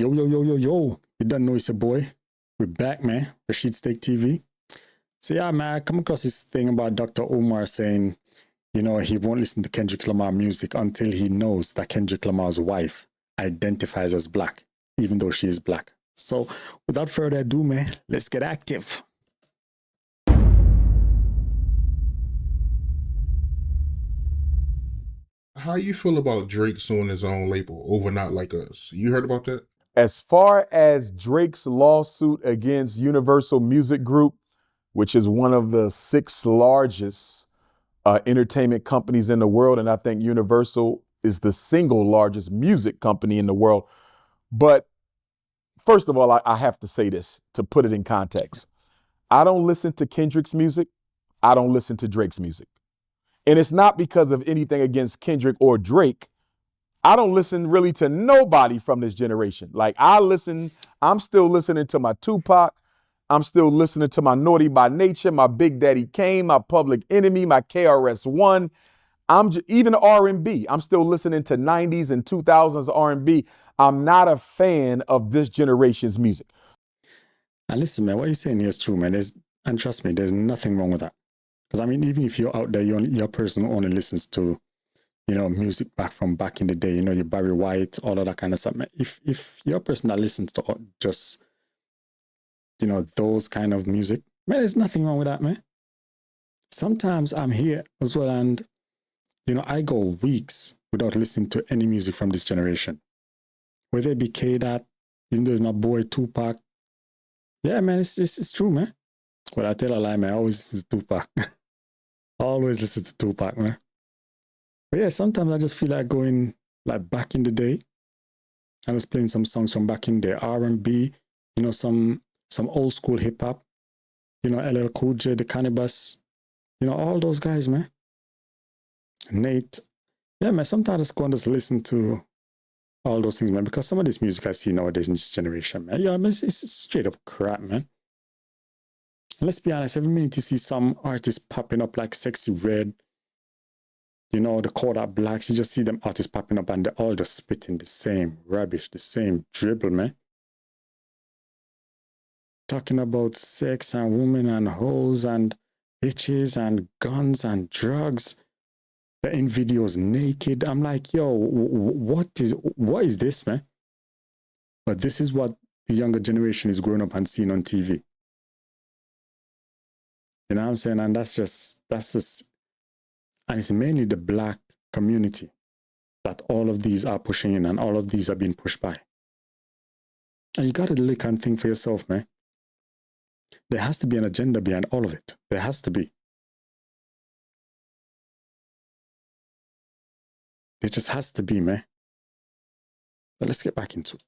Yo, yo, yo, yo, yo. You done know it's a boy. We're back, man. Rashid Steak TV. So yeah, man, I come across this thing about Dr. Umar saying, he won't listen to Kendrick Lamar music until he knows that Kendrick Lamar's wife identifies as black, even though she is black. So without further ado, man, let's get active. How you feel about Drake suing his own label over Not Like Us? You heard about that? As far as Drake's lawsuit against Universal Music Group, which is one of the 6 largest entertainment companies in the world, and I think Universal is the single largest music company in the world. But first of all, I have to say this to put it in context. I don't listen to Kendrick's music. I don't listen to Drake's music. And it's not because of anything against Kendrick or Drake. I don't listen really to nobody from this generation. Like I'm still listening to my Tupac. I'm still listening to my Naughty by Nature, my Big Daddy Kane, my Public Enemy, my KRS-One. Even R&B. I'm still listening to 90s and 2000s R&B. I'm not a fan of this generation's music. And listen, man, what you're saying here is true, man. And trust me, there's nothing wrong with that. Because I mean, even if you're out there, you're a person who only listens to, music back in the day, your Barry White, all of that kind of stuff. Man, if you're a person that listens to just, those kind of music, man, there's nothing wrong with that, man. Sometimes I'm here as well, and, I go weeks without listening to any music from this generation. Whether it be K-Dot, even though it's my boy Tupac. Yeah, man, it's true, man. Well, I tell a lie, man, I always listen to Tupac. Always listen to Tupac, man. But yeah, sometimes I just feel like going like back in the day. I was playing some songs from back in the R&B, some old school hip hop, LL Cool J, the Cannabis, all those guys, man. Nate. Yeah, man, sometimes I just go and just listen to all those things, man, because some of this music I see nowadays in this generation, man, yeah, it's straight up crap, man. And let's be honest, every minute you see some artists popping up like Sexy Red, the Kodak Blacks, you just see them artists popping up and they're all just spitting the same rubbish, the same dribble, man. Talking about sex and women and hoes and bitches and guns and drugs. They're in videos naked. I'm like, yo, what is this, man? But this is what the younger generation is growing up and seeing on TV. You know what I'm saying? And that's just, and it's mainly the black community that all of these are pushing in and all of these are being pushed by. And you got to look and think for yourself, man. There has to be an agenda behind all of it. There has to be. There just has to be, man. But let's get back into it.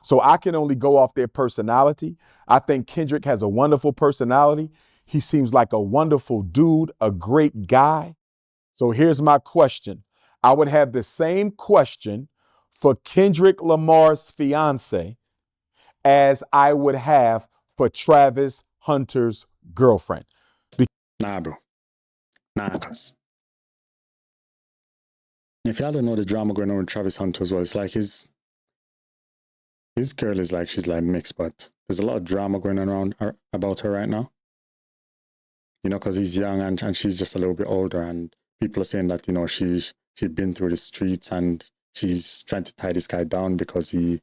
So I can only go off their personality. I think Kendrick has a wonderful personality. He seems like a wonderful dude, a great guy. So here's my question. I would have the same question for Kendrick Lamar's fiance as I would have for Travis Hunter's girlfriend. Nah, bro. Nah, cuz. If y'all don't know the drama going on with Travis Hunter as well, it's like his girl is like, she's like mixed, but there's a lot of drama going on around her, about her right now. Because he's young and she's just a little bit older, and people are saying that, she'd been through the streets and she's trying to tie this guy down because he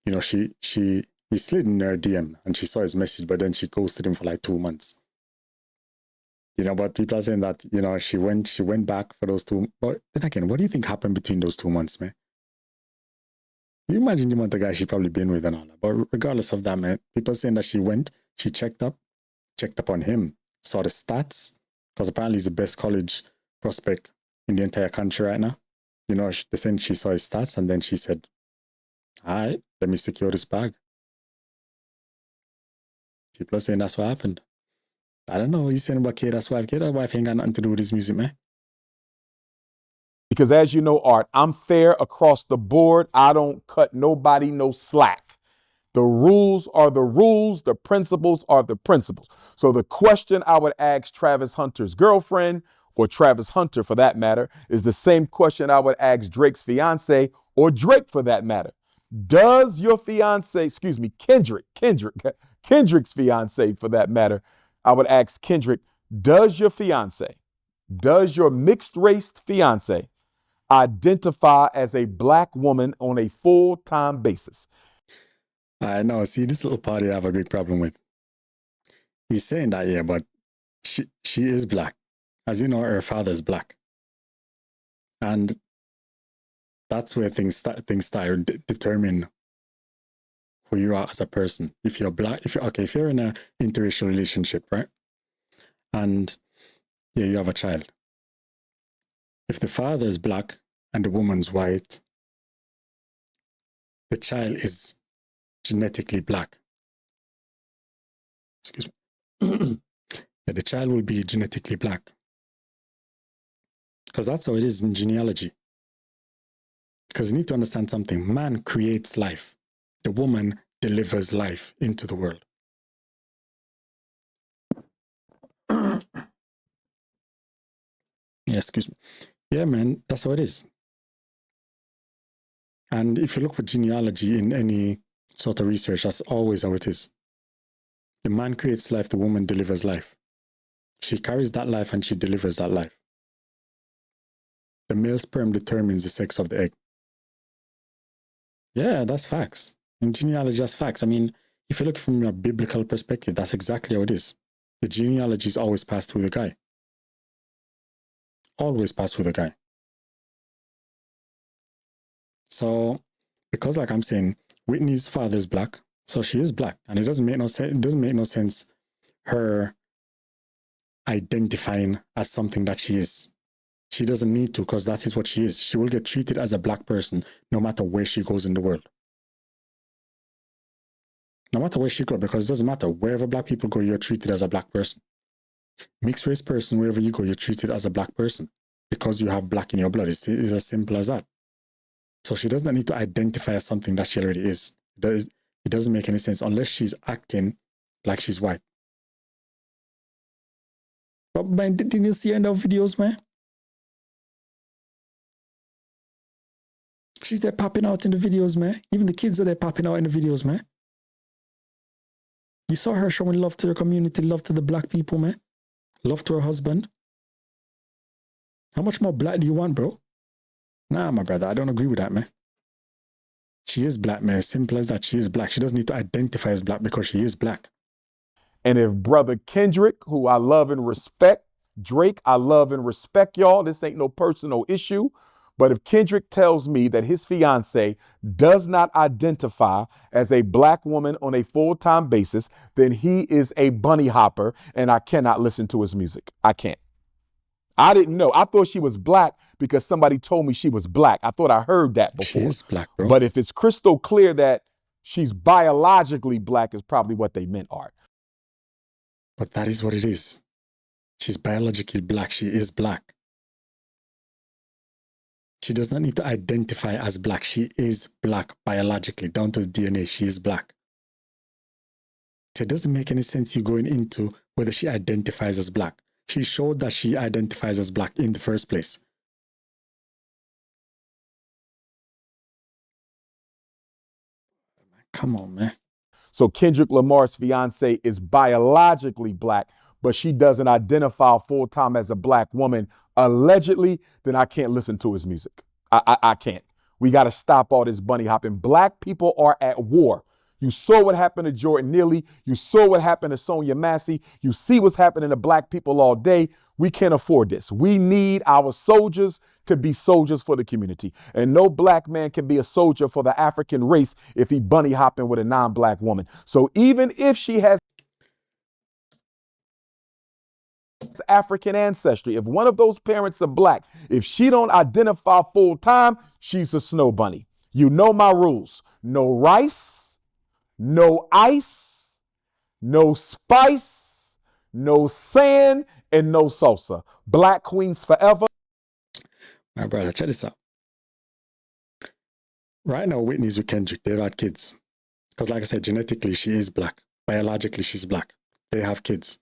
slid in her DM and she saw his message, but then she ghosted him for like 2 months. But people are saying that, she went back for those 2. But then again, what do you think happened between those 2 months, man? You imagine the amount of guys she probably been with and all that. But regardless of that, man, people are saying that she checked up on him, saw the stats, because apparently he's the best college prospect in the entire country right now. They're saying she saw his stats and then she said, all right, let me secure this bag. People are saying that's what happened. I don't know what he's saying about Kada's wife. Kada's wife ain't got nothing to do with his music, man. Because as you know, Art, I'm fair across the board. I don't cut nobody no slack. The rules are the rules. The principles are the principles. So the question I would ask Travis Hunter's girlfriend, or Travis Hunter for that matter, is the same question I would ask Drake's fiance or Drake for that matter. Does your fiance, excuse me, Kendrick's fiance for that matter, I would ask Kendrick, does your fiance, does your mixed race fiance identify as a black woman on a full-time basis? I know. See, this little party I have a big problem with. He's saying that, yeah, but she is black. As you know, her father's black. And that's where things start determine who you are as a person. If you're black, if you're in an interracial relationship, right? And yeah, you have a child. If the father is black and the woman's white, the child is genetically black. Excuse me. Yeah, the child will be genetically black. Because that's how it is in genealogy. Because you need to understand something. Man creates life. The woman delivers life into the world. Yeah, excuse me. Yeah, man, that's how it is. And if you look for genealogy in any sort of research, that's always how it is. The man creates life, the woman delivers life. She carries that life and she delivers that life. The male sperm determines the sex of the egg. Yeah, that's facts. In genealogy, that's facts. I mean, if you look from a biblical perspective, that's exactly how it is. The genealogy is always passed through the guy. Always passed through the guy. So, because like I'm saying, Whitney's father is black, so she is black. And it doesn't make no sense. It doesn't make no sense her identifying as something that she is. She doesn't need to, because that is what she is. She will get treated as a black person no matter where she goes in the world. No matter where she goes, because it doesn't matter. Wherever black people go, you're treated as a black person. Mixed race person, wherever you go, you're treated as a black person because you have black in your blood. It's as simple as that. So she does not need to identify as something that she already is. It doesn't make any sense unless she's acting like she's white. But man, didn't you see her in those videos, man? She's there popping out in the videos, man. Even the kids are there popping out in the videos, man. You saw her showing love to the community, love to the black people, man. Love to her husband. How much more black do you want, bro? Nah, my brother, I don't agree with that, man. She is black, man. Simple as that. She is black. She doesn't need to identify as black because she is black. And if brother Kendrick, who I love and respect, Drake, I love and respect y'all. This ain't no personal issue. But if Kendrick tells me that his fiance does not identify as a black woman on a full-time basis, then he is a bunny hopper and I cannot listen to his music. I can't. I didn't know. I thought she was black because somebody told me she was black. I thought I heard that before. She is black, bro. But if it's crystal clear that she's biologically black is probably what they meant, Art. But that is what it is. She's biologically black. She is black. She does not need to identify as black. She is black biologically, down to the DNA. She is black. So it doesn't make any sense you going into whether she identifies as black. She showed that she identifies as black in the first place. Come on, man. So Kendrick Lamar's fiance is biologically black, but she doesn't identify full-time as a black woman, allegedly, then I can't listen to his music. I can't. We got to stop all this bunny hopping. Black people are at war. You saw what happened to Jordan Neely. You saw what happened to Sonia Massey. You see what's happening to black people all day. We can't afford this. We need our soldiers to be soldiers for the community. And no black man can be a soldier for the African race if he bunny hopping with a non-black woman. So even if she has African ancestry, if one of those parents are black, if she don't identify full time, she's a snow bunny. You know my rules. No rice, no ice, no spice, no sand, and no salsa. Black queens forever. My brother, check this out. Right now, Whitney's with Kendrick. They've had kids. Because like I said, genetically, she is black. Biologically, she's black. They have kids.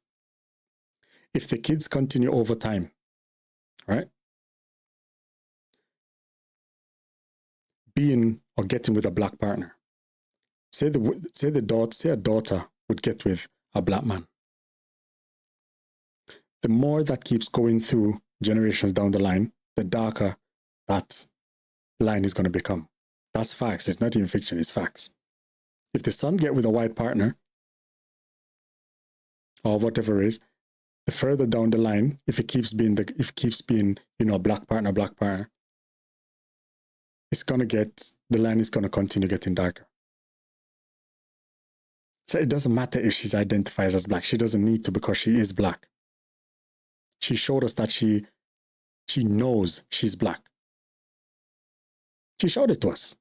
If the kids continue over time, right? Being or getting with a black partner. Say a daughter would get with a black man. The more that keeps going through generations down the line, the darker that line is going to become. That's facts. It's not even fiction, it's facts. If the son get with a white partner, or whatever it is, the further down the line, if it keeps being black partner, the line is gonna continue getting darker. So it doesn't matter if she's identified as black. She doesn't need to, because she is black. She showed us that she knows she's black. She showed it to us.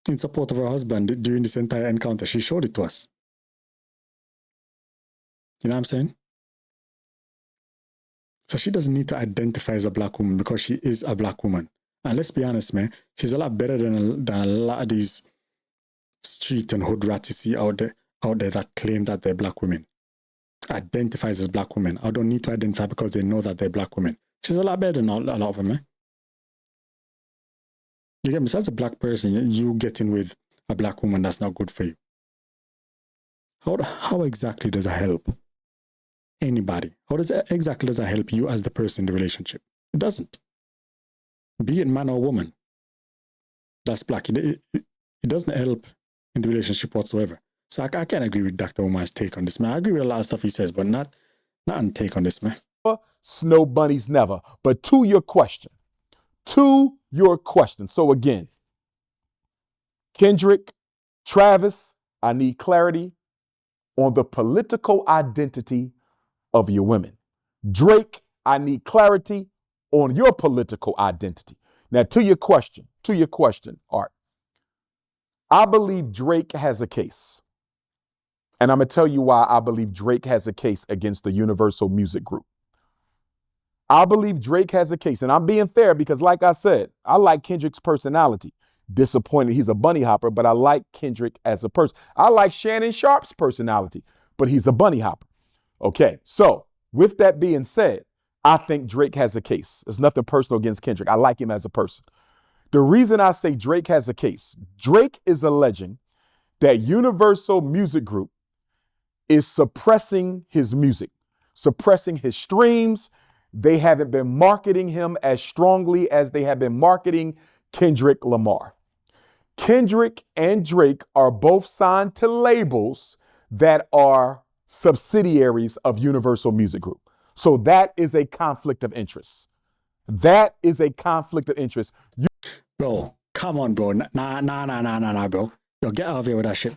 In support of her husband during this entire encounter, she showed it to us. You know what I'm saying? So she doesn't need to identify as a black woman, because she is a black woman. And let's be honest, man, she's a lot better than a lot of these street and hood rats you see out there that claim that they're black women. Identifies as black women. I don't need to identify because they know that they're black women. She's a lot better than a lot of them, man. You get me? So as a black person, you getting with a black woman, that's not good for you. How exactly does that help anybody? How exactly does that help you as the person in the relationship? It doesn't. Be it man or woman that's black, it doesn't help in the relationship whatsoever. So I can't agree with Dr. Umar's take on this, man. I agree with a lot of stuff he says, but not on take on this, man. Snow bunnies never. But to your question. So again, Kendrick, Travis, I need clarity on the political identity of your women. Drake, I need clarity on your political identity. Now, to your question, Art, I believe Drake has a case. And I'm going to tell you why I believe Drake has a case against the Universal Music Group. I believe Drake has a case. And I'm being fair because, like I said, I like Kendrick's personality. Disappointed he's a bunny hopper, but I like Kendrick as a person. I like Shannon Sharp's personality, but he's a bunny hopper. Okay, so with that being said, I think Drake has a case. There's nothing personal against Kendrick. I like him as a person. The reason I say Drake has a case, Drake is alleging that Universal Music Group is suppressing his music, suppressing his streams. They haven't been marketing him as strongly as they have been marketing Kendrick Lamar. Kendrick and Drake are both signed to labels that are subsidiaries of Universal Music Group. So that is a conflict of interest. Bro, come on, bro. Nah, bro. Yo, get out of here with that shit,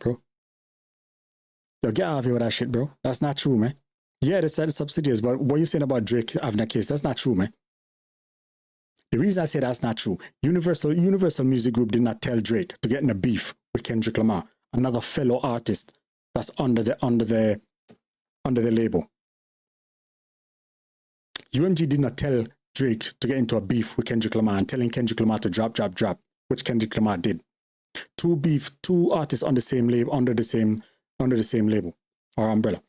bro. That's not true, man. Yeah, they said subsidiaries, but what you saying about Drake having a case, that's not true, man. The reason I say that's not true, Universal Music Group did not tell Drake to get in a beef with Kendrick Lamar, another fellow artist that's under the label. UMG did not tell Drake to get into a beef with Kendrick Lamar and telling Kendrick Lamar to drop, which Kendrick Lamar did. Two artists on the same label, under the same label or umbrella.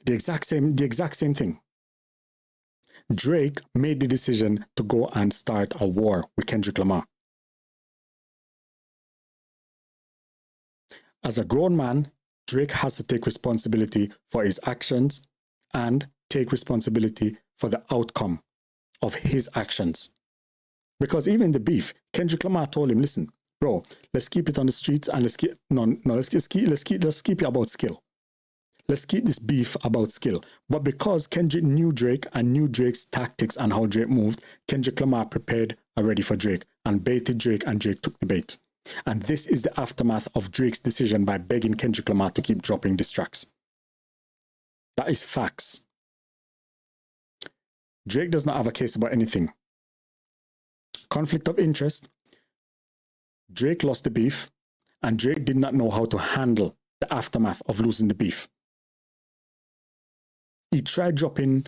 The exact same thing. Drake made the decision to go and start a war with Kendrick Lamar. As a grown man, Drake has to take responsibility for his actions and take responsibility for the outcome of his actions. Because even the beef, Kendrick Lamar told him, listen, bro, let's keep it on the streets and let's keep it about skill. Let's keep this beef about skill. But because Kendrick knew Drake and knew Drake's tactics and how Drake moved, Kendrick Lamar prepared already for Drake and baited Drake, and Drake took the bait. And this is the aftermath of Drake's decision by begging Kendrick Lamar to keep dropping diss tracks. That is facts. Drake does not have a case about anything. Conflict of interest. Drake lost the beef, and Drake did not know how to handle the aftermath of losing the beef. He tried dropping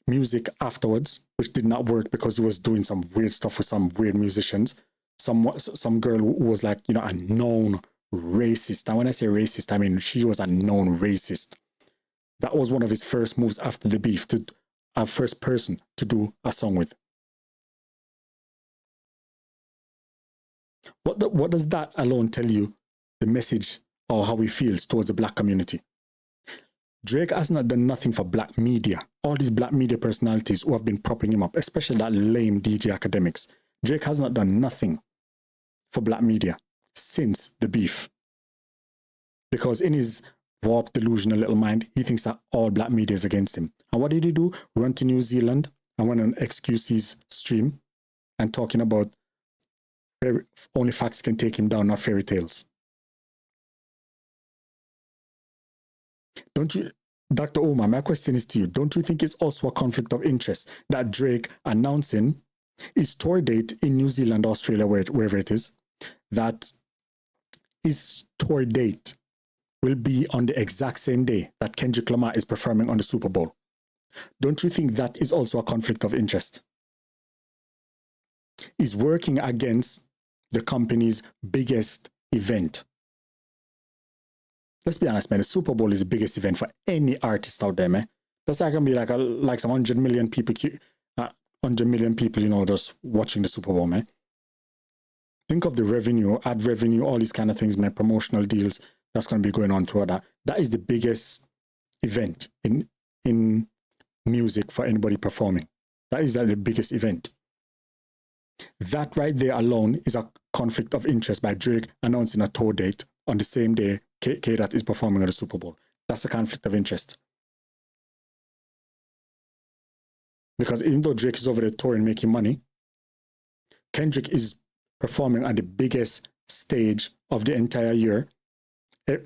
music afterwards, which did not work because he was doing some weird stuff with some weird musicians. Some girl who was like, a known racist. And when I say racist, I mean she was a known racist. That was one of his first moves after the beef, to a first person to do a song with. What does that alone tell you the message or how he feels towards the black community? Drake has not done nothing for black media. All these black media personalities who have been propping him up, especially that lame DJ Academics. Drake has not done nothing for black media since the beef. Because in his warped, delusional little mind, he thinks that all black media is against him. And what did he do? Run to New Zealand and went on XQC's stream and talking about only facts can take him down, not fairy tales. Don't you, Dr. Umar, my question is to you, don't you think it's also a conflict of interest that Drake announcing his tour date in New Zealand, Australia, wherever it is, that his tour date will be on the exact same day that Kendrick Lamar is performing on the Super Bowl? Don't you think that is also a conflict of interest? He's working against the company's biggest event. Let's be honest, man, the Super Bowl is the biggest event for any artist out there, man. That's not going to be like some 100 million people, just watching the Super Bowl, man. Think of the revenue, ad revenue, all these kind of things, man, promotional deals that's going to be going on throughout that. That is the biggest event in music for anybody performing. That is the biggest event. That right there alone is a conflict of interest by Drake announcing a tour date on the same day K-Dot is performing at the Super Bowl. That's a conflict of interest. Because even though Drake is over there touring making money, Kendrick is performing at the biggest stage of the entire year, the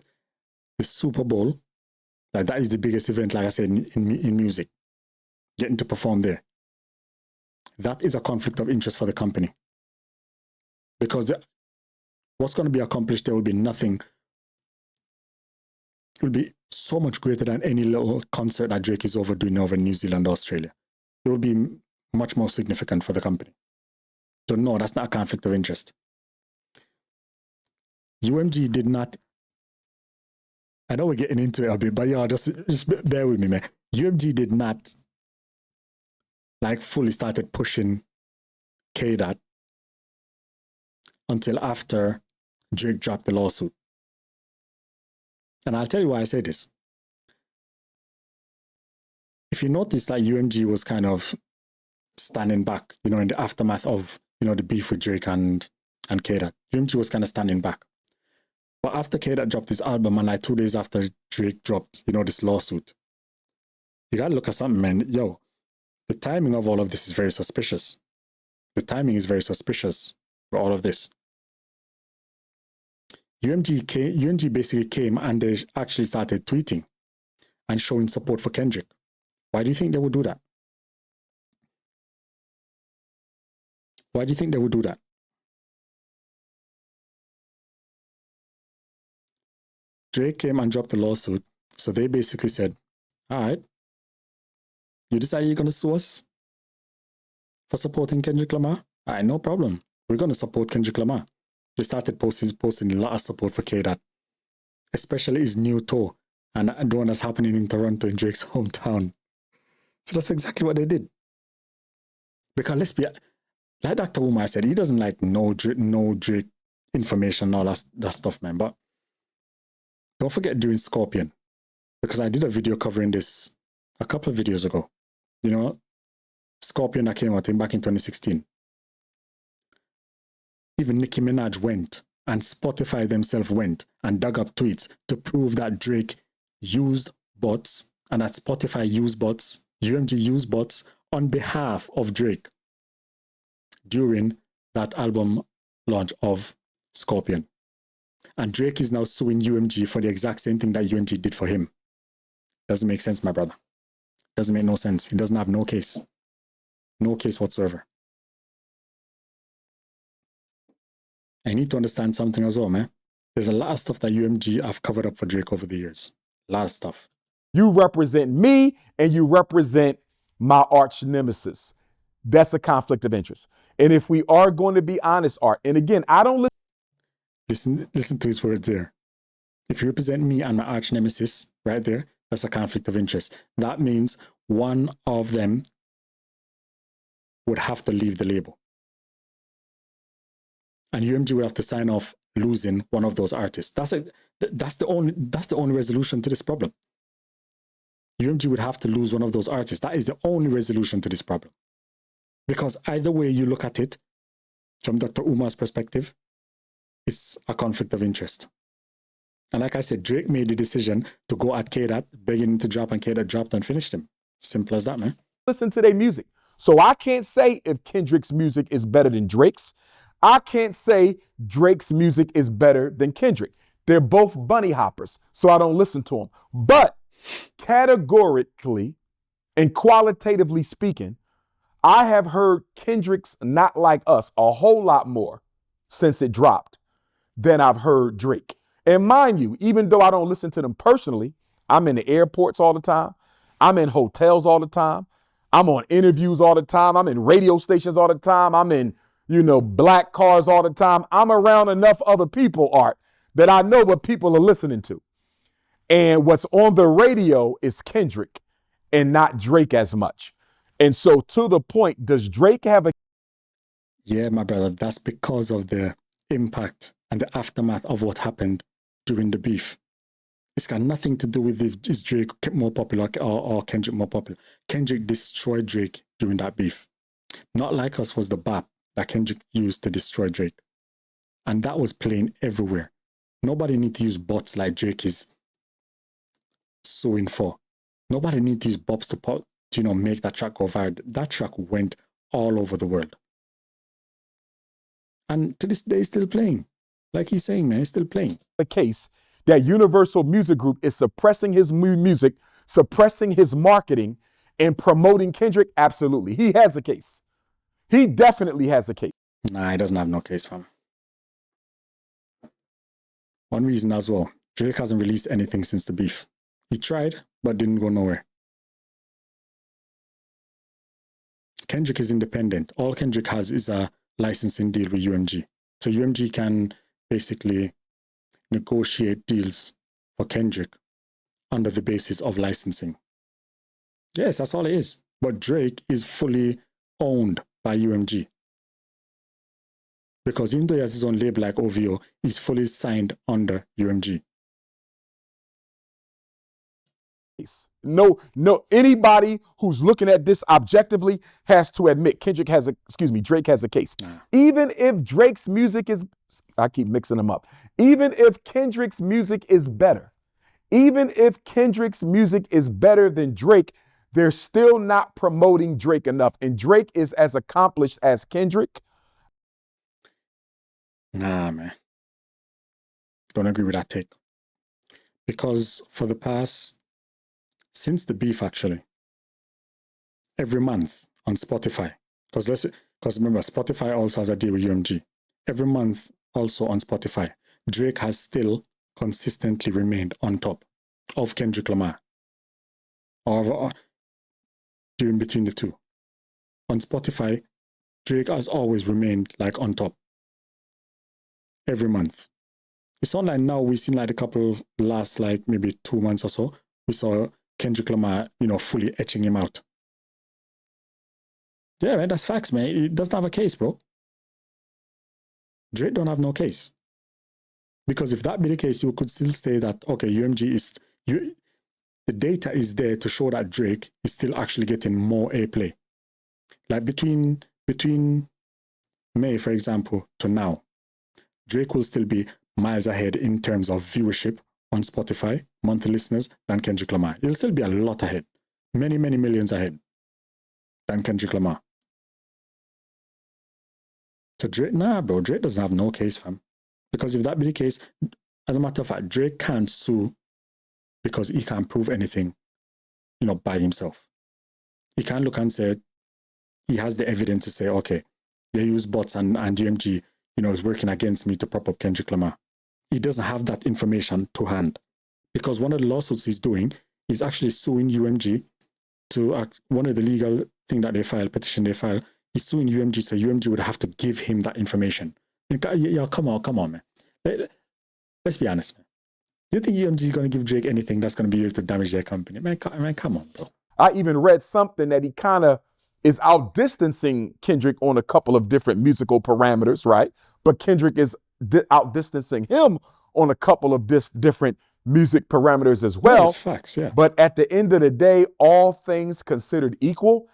Super Bowl. That is the biggest event, like I said, in music. Getting to perform there. That is a conflict of interest for the company. Because what's going to be accomplished there will be nothing. It will be so much greater than any little concert that Drake is doing over in New Zealand, Australia. It will be much more significant for the company. So no, that's not a conflict of interest. UMG did not, I know we're getting into it a bit, but yeah, just bear with me, man. UMG did not fully started pushing K-Dot until after Drake dropped the lawsuit. And I'll tell you why I say this. If you notice that UMG was kind of standing back, in the aftermath of, the beef with Drake and K-Dot, UMG was kind of standing back. But after K-Dot dropped his album and 2 days after Drake dropped, this lawsuit, you got to look at something, man. Yo, the timing of all of this is very suspicious. The timing is very suspicious for all of this. UMG basically came and they actually started tweeting and showing support for Kendrick. Why do you think they would do that? Why do you think they would do that? Drake came and dropped the lawsuit. So they basically said, all right, you decide you're going to sue us for supporting Kendrick Lamar? All right, no problem. We're going to support Kendrick Lamar. They started posting a lot of support for K-Dot, especially his new tour and the one that's happening in Toronto, in Drake's hometown. So that's exactly what they did. Because let's be, like Dr. Umar said, he doesn't know Drake information, all that stuff, man. But don't forget during Scorpion, because I did a video covering this a couple of videos ago. Scorpion that came out back in 2016. Even Nicki Minaj went, and Spotify themselves went and dug up tweets to prove that Drake used bots and that Spotify used bots, UMG used bots on behalf of Drake during that album launch of Scorpion. And Drake is now suing UMG for the exact same thing that UMG did for him. Doesn't make sense, my brother. Doesn't make no sense. He doesn't have no case. No case whatsoever. I need to understand something as well, man. There's a lot of stuff that UMG have covered up for Drake over the years. A lot of stuff. You represent me and you represent my arch nemesis. That's a conflict of interest. And if we are going to be honest, Art, and again, I don't listen to his words there. If you represent me and my arch nemesis right there, that's a conflict of interest. That means one of them would have to leave the label. And UMG would have to sign off losing one of those artists. That's the only resolution to this problem. UMG would have to lose one of those artists. That is the only resolution to this problem. Because either way you look at it, from Dr. Umar's perspective, it's a conflict of interest. And like I said, Drake made the decision to go at K-Dot, begging him to drop, and K-Dot dropped and finished him. Simple as that, man. Listen to their music. So I can't say if Kendrick's music is better than Drake's. I can't say Drake's music is better than Kendrick. They're both bunny hoppers, so I don't listen to them. But categorically and qualitatively speaking, I have heard Kendrick's Not Like Us a whole lot more since it dropped than I've heard Drake. And mind you, even though I don't listen to them personally, I'm in the airports all the time. I'm in hotels all the time. I'm on interviews all the time. I'm in radio stations all the time. I'm in, black cars all the time. I'm around enough other people, Art, that I know what people are listening to. And what's on the radio is Kendrick and not Drake as much. And so to the point, does Drake have a... Yeah, my brother, that's because of the impact and the aftermath of what happened during the beef. It's got nothing to do with if is Drake more popular or Kendrick more popular. Kendrick destroyed Drake during that beef. Not Like Us was the bap that Kendrick used to destroy Drake. And that was playing everywhere. Nobody need to use bots like Drake is suing for. Nobody need to use bots to make that track go viral. That track went all over the world. And to this day, it's still playing. Like he's saying, man, it's still playing. The case that Universal Music Group is suppressing his music, suppressing his marketing, and promoting Kendrick? Absolutely. He has a case. He definitely has a case. Nah, he doesn't have no case, fam. One reason as well, Drake hasn't released anything since the beef. He tried, but didn't go nowhere. Kendrick is independent. All Kendrick has is a licensing deal with UMG. So UMG can basically negotiate deals for Kendrick under the basis of licensing. Yes, that's all it is. But Drake is fully owned by UMG. Because even though he has his own label like OVO, he's fully signed under UMG. No, anybody who's looking at this objectively has to admit Drake has a case. Nah. Even if Drake's music is, I keep mixing them up. Even if Kendrick's music is better, even if Kendrick's music is better than Drake, they're still not promoting Drake enough. And Drake is as accomplished as Kendrick. Nah, man. Don't agree with that take. Because for the past, since the beef actually, every month on Spotify, because remember, Spotify also has a deal with UMG. Every month also on Spotify, Drake has still consistently remained on top of Kendrick Lamar. Or during between the two. On Spotify, Drake has always remained like on top. Every month. It's not like now we've seen like a couple last like maybe 2 months or so. We saw Kendrick Lamar, fully etching him out. Yeah, man, that's facts, man. It doesn't have a case, bro. Drake don't have no case. Because if that be the case, you could still say that, okay, UMG is... the data is there to show that Drake is still actually getting more airplay. Like between May, for example, to now, Drake will still be miles ahead in terms of viewership on Spotify, monthly listeners, than Kendrick Lamar. He'll still be a lot ahead. Many, many millions ahead than Kendrick Lamar. So Drake, nah, bro, Drake doesn't have no case, fam. Because if that be the case, as a matter of fact, Drake can't sue because he can't prove anything, by himself. He can't look and say, he has the evidence to say, okay, they use bots and UMG, is working against me to prop up Kendrick Lamar. He doesn't have that information to hand. Because one of the lawsuits he's doing is actually suing UMG to one of the legal thing that petition they file, he's suing UMG, so UMG would have to give him that information. Yeah, come on, man. Let's be honest, man. Do you think UMG is going to give Drake anything that's going to be used to damage their company? Man, come on, bro. I even read something that he kind of is outdistancing Kendrick on a couple of different musical parameters, right? But Kendrick is outdistancing him on a couple of different music parameters as well. That's facts, yeah. But at the end of the day, all things considered equal,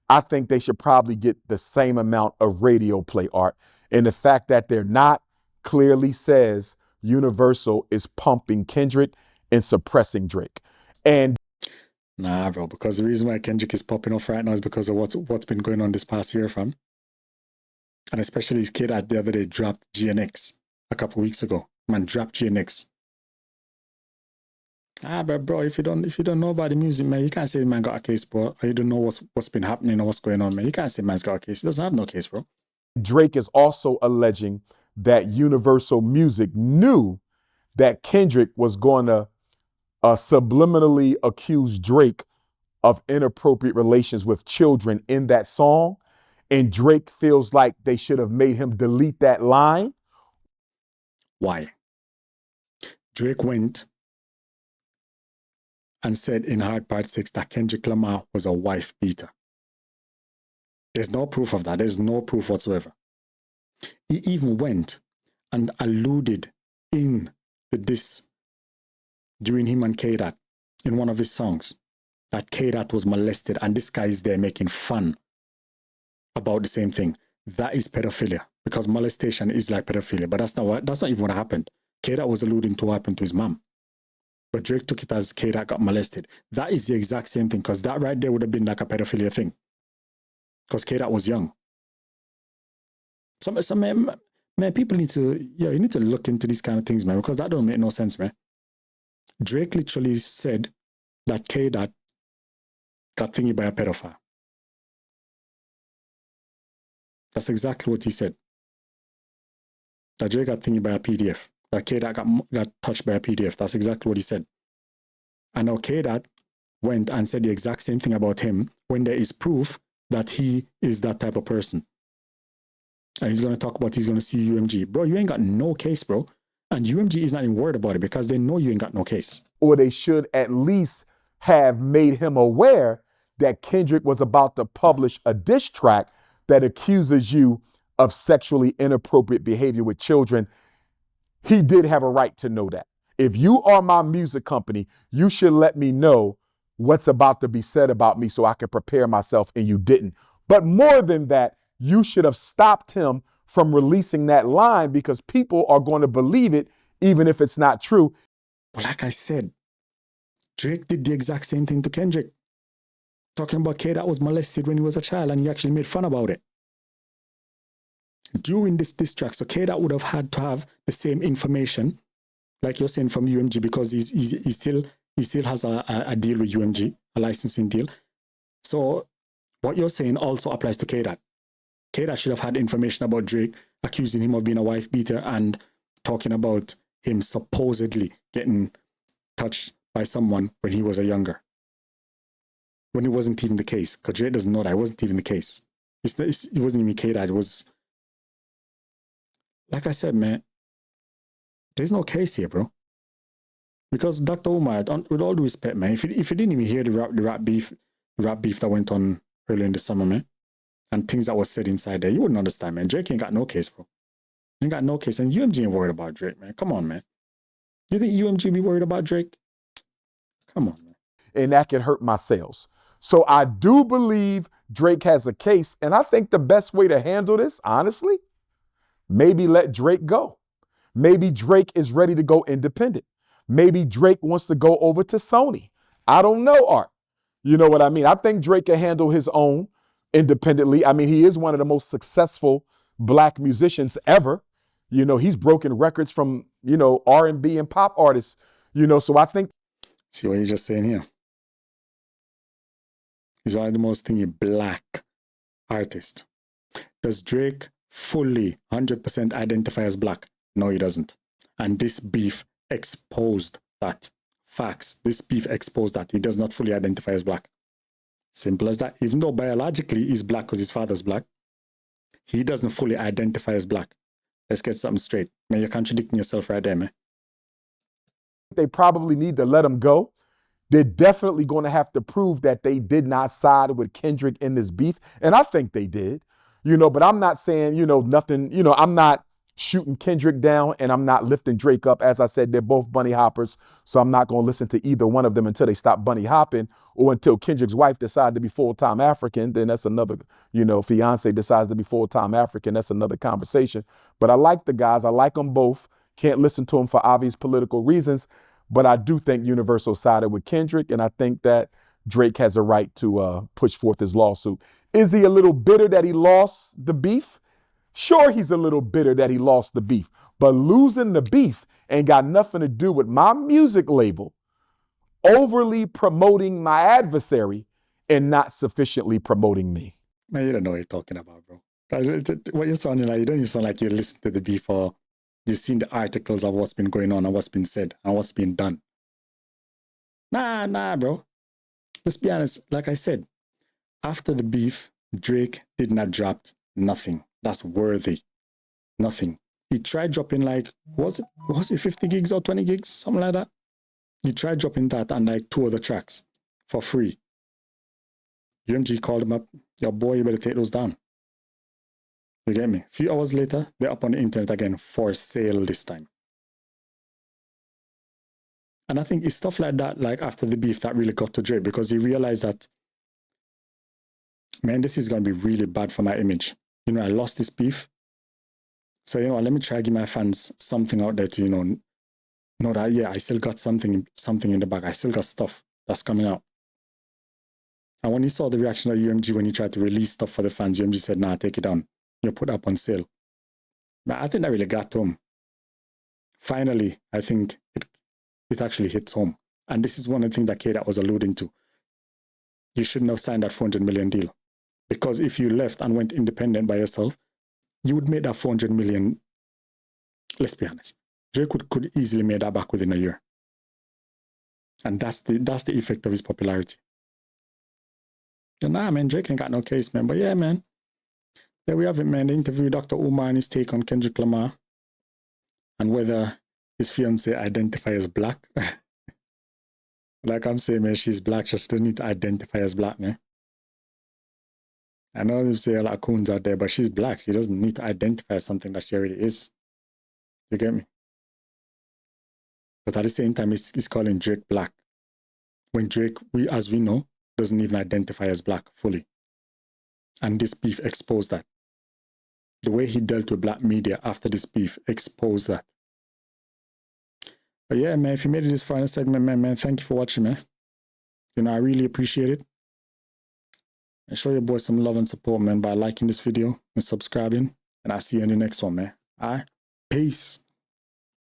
I think they should probably get the same amount of radio play, Art. And the fact that they're not clearly says Universal is pumping Kendrick and suppressing Drake. And nah, bro, because the reason why Kendrick is popping off right now is because of what's been going on this past year, fam. And especially his kid at the other day dropped GNX a couple weeks ago. Man, dropped GNX. But bro, if you don't know about the music, man, you can't say the man got a case, bro. Or you don't know what's been happening or what's going on, man. You can't say man's got a case. He doesn't have no case, bro. Drake is also alleging that Universal Music knew that Kendrick was going to subliminally accuse Drake of inappropriate relations with children in that song. And Drake feels like they should have made him delete that line. Why? Drake went and said in Hard Part 6 that Kendrick Lamar was a wife beater. There's no proof of that. There's no proof whatsoever. He even went and alluded in the diss during him and K-Dot in one of his songs that K-Dot was molested, and this guy is there making fun about the same thing. That is pedophilia, because molestation is like pedophilia, but that's not even what happened. K-Dot was alluding to what happened to his mom. But Drake took it as K-Dot got molested. That is the exact same thing, because that right there would have been like a pedophilia thing. Because K-Dot was young. So man, people need to, you need to look into these kind of things, man, because that don't make no sense, man. Drake literally said that K-Dot got thingy by a pedophile. That's exactly what he said. That Drake got thingy by a PDF. That K-Dot got touched by a PDF. That's exactly what he said. And now K-Dot went and said the exact same thing about him when there is proof that he is that type of person. And he's going to talk about he's going to sue UMG. Bro, you ain't got no case, bro. And UMG is not even worried about it because they know you ain't got no case. Or they should at least have made him aware that Kendrick was about to publish a diss track that accuses you of sexually inappropriate behavior with children. He did have a right to know that. If you are my music company, you should let me know what's about to be said about me so I can prepare myself, and you didn't. But more than that, you should have stopped him from releasing that line because people are going to believe it even if it's not true. But like I said, Drake did the exact same thing to Kendrick. Talking about K-Dot was molested when he was a child, and he actually made fun about it. During this diss track, so K-Dot would have had to have the same information, like you're saying, from UMG, because he still has a deal with UMG, a licensing deal. So what you're saying also applies to K-Dot. K-Dot should have had information about Drake accusing him of being a wife beater and talking about him supposedly getting touched by someone when he was a younger. When it wasn't even the case. Because Drake doesn't know that. It wasn't even the case. It wasn't even K-Dot. It was... Like I said, man, there's no case here, bro. Because Dr. Umar, with all due respect, man, if you didn't even hear the rap beef that went on earlier in the summer, man, and things that was said inside there, you wouldn't understand, man. Drake ain't got no case, bro. Ain't got no case. And UMG ain't worried about Drake, man. Come on, man. You think UMG be worried about Drake? Come on, man. And that can hurt my sales. So I do believe Drake has a case. And I think the best way to handle this, honestly, maybe let Drake go. Maybe Drake is ready to go independent. Maybe Drake wants to go over to Sony. I don't know, Art. You know what I mean? I think Drake can handle his own independently. I mean, he is one of the most successful Black musicians ever. You know, he's broken records from, R&B and pop artists, so I think. See what you're just saying here? He's one of the most thingy Black artists. Does Drake fully 100% identify as Black? No, he doesn't. And this beef exposed that. Facts. This beef exposed that. He does not fully identify as Black. Simple as that. Even though biologically he's Black because his father's Black, he doesn't fully identify as Black. Let's get something straight. Man, you're contradicting yourself right there, man. They probably need to let him go. they're definitely going to have to prove that they did not side with Kendrick in this beef. And I think they did, but I'm not saying, nothing, I'm not shooting Kendrick down and I'm not lifting Drake up. As I said, they're both bunny hoppers. So I'm not going to listen to either one of them until they stop bunny hopping or until Kendrick's wife decides to be full-time African. Then that's another, fiance decides to be full-time African. That's another conversation. But I like the guys. I like them both. Can't listen to them for obvious political reasons. But I do think Universal sided with Kendrick, and I think that Drake has a right to push forth his lawsuit. Is he a little bitter that he lost the beef? Sure, he's a little bitter that he lost the beef, but losing the beef ain't got nothing to do with my music label overly promoting my adversary and not sufficiently promoting me. Man, you don't know what you're talking about, bro. What you're sounding like, you don't even sound like you listen to the beef or you've seen the articles of what's been going on and what's been said and what's been done. Nah, bro. Let's be honest. Like I said, after the beef, Drake did not drop nothing that's worthy. Nothing. He tried dropping was it 50 gigs or 20 gigs? Something like that. He tried dropping that and 2 other tracks for free. UMG called him up. Yo, boy, you better take those down. You get me? A few hours later, they're up on the internet again for sale this time. And I think it's stuff like that, after the beef, that really got to Drake because he realized that, man, this is going to be really bad for my image. I lost this beef. So, let me try to give my fans something out there to, know that, yeah, I still got something in the bag. I still got stuff that's coming out. And when he saw the reaction of UMG when he tried to release stuff for the fans, UMG said, nah, take it down. Put it up on sale. But I think that really got to him. Finally, I think it actually hits home. And this is one of the things that K-Dot was alluding to. You shouldn't have signed that $400 million deal. Because if you left and went independent by yourself, you would make that $400 million. Let's be honest. Drake could easily make that back within a year. And that's the effect of his popularity. Nah, man, Drake ain't got no case, man. But yeah, man. There we have it, man. The interview with Dr. Umar and his take on Kendrick Lamar and whether his fiancée identifies as black. Like I'm saying, man, she's black. She still need to identify as black, man. I know you say a lot of coons out there, but she's black. She doesn't need to identify as something that she already is. You get me? But at the same time, he's calling Drake black. When Drake, as we know, doesn't even identify as black fully. And this beef exposed that. The way he dealt with black media after this beef exposed that. But yeah, man, if you made it this far in the segment, man, thank you for watching, man. I really appreciate it. And show your boy some love and support, man, by liking this video and subscribing. And I'll see you in the next one, man. All right? Peace.